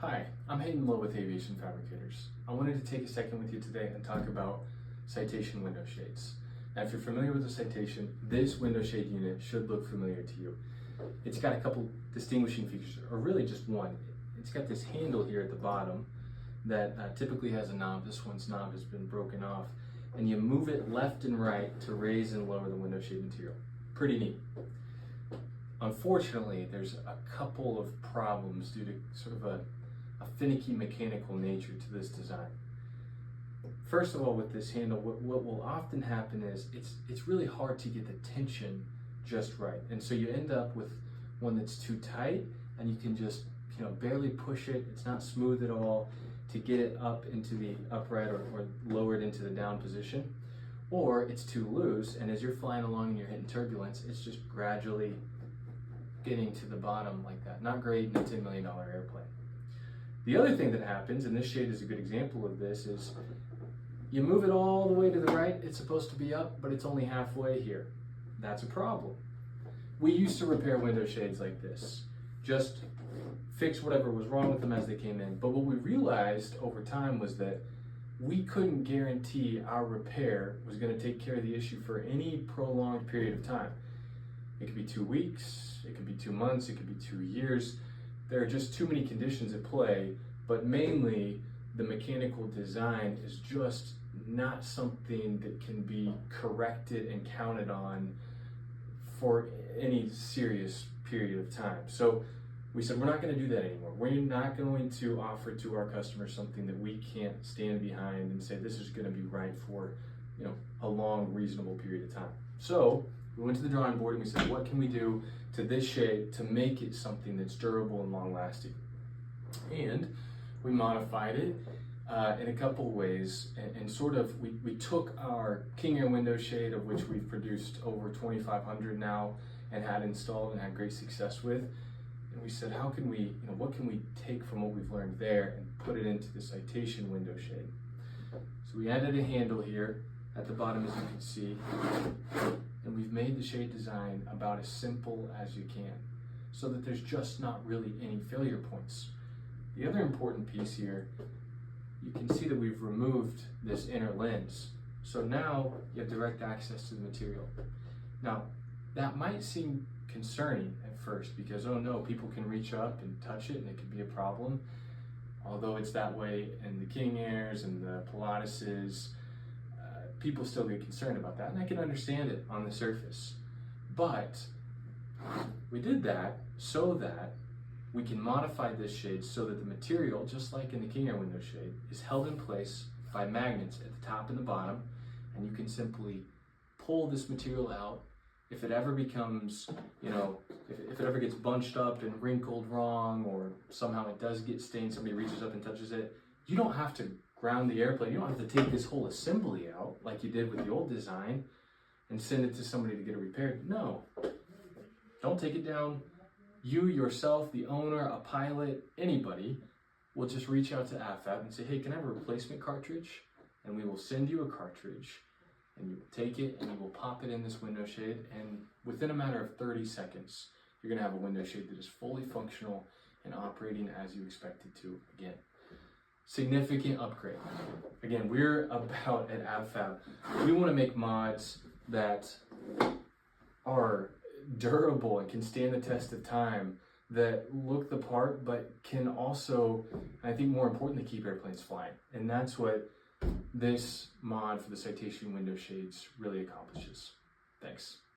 Hi, I'm Hayden Lowe with Aviation Fabricators. I wanted to take a second with you today and talk about Citation window shades. Now, if you're familiar with the Citation, this window shade unit should look familiar to you. It's got a couple distinguishing features, or really just one. It's got this handle here at the bottom that typically has a knob. This one's knob has been broken off, and you move it left and right to raise and lower the window shade material. Pretty neat. Unfortunately, there's a couple of problems due to sort of a finicky mechanical nature to this design. First of all, with this handle, what will often happen is it's really hard to get the tension just right, and so you end up with one that's too tight, and you can just barely push it. It's not smooth at all to get it up into the upright or lowered into the down position, or it's too loose, and as you're flying along and you're hitting turbulence, it's just gradually getting to the bottom like that. Not great in a $10 million airplane. The other thing that happens, and this shade is a good example of this, is you move it all the way to the right. It's supposed to be up, but it's only halfway here. That's a problem. We used to repair window shades like this. Just fix whatever was wrong with them as they came in. But what we realized over time was that we couldn't guarantee our repair was going to take care of the issue for any prolonged period of time. It could be 2 weeks, it could be 2 months, it could be 2 years. There are just too many conditions at play, but mainly the mechanical design is just not something that can be corrected and counted on for any serious period of time. So we said, we're not going to do that anymore. We're not going to offer to our customers something that we can't stand behind and say this is going to be right for a long, reasonable period of time. So we went to the drawing board and we said, what can we do to this shade to make it something that's durable and long-lasting? And we modified it in a couple ways, and sort of we took our King Air window shade, of which we've produced over 2,500 now and had installed and had great success with, and we said, how can we, what can we take from what we've learned there and put it into the Citation window shade? So we added a handle here at the bottom, as you can see, and we've made the shade design about as simple as you can, so that there's just not really any failure points. The other important piece here, you can see that we've removed this inner lens. So now you have direct access to the material. Now, that might seem concerning at first because, oh no, people can reach up and touch it and it could be a problem. Although it's that way in the King Airs and the Pilatuses, people still get concerned about that, and I can understand it on the surface. But we did that so that we can modify this shade so that the material, just like in the King Air window shade, is held in place by magnets at the top and the bottom, and you can pull this material out. If it ever becomes, if it ever gets bunched up and wrinkled wrong, or somehow it does get stained, somebody reaches up and touches it, you don't have to ground the airplane. You don't have to take this whole assembly out like you did with the old design and send it to somebody to get it repaired. No, don't take it down. You yourself, the owner, a pilot, anybody will just reach out to AvFab and say, hey, can I have a replacement cartridge? And we will send you a cartridge, and you will take it and you will pop it in this window shade, and within a matter of 30 seconds, you're going to have a window shade that is fully functional and operating as you expect it to again. Significant upgrade. Again, we're about at AvFab. We want to make mods that are durable and can stand the test of time, that look the part, but can also, I think more importantly, keep airplanes flying. And that's what this mod for the Citation window shades really accomplishes. Thanks.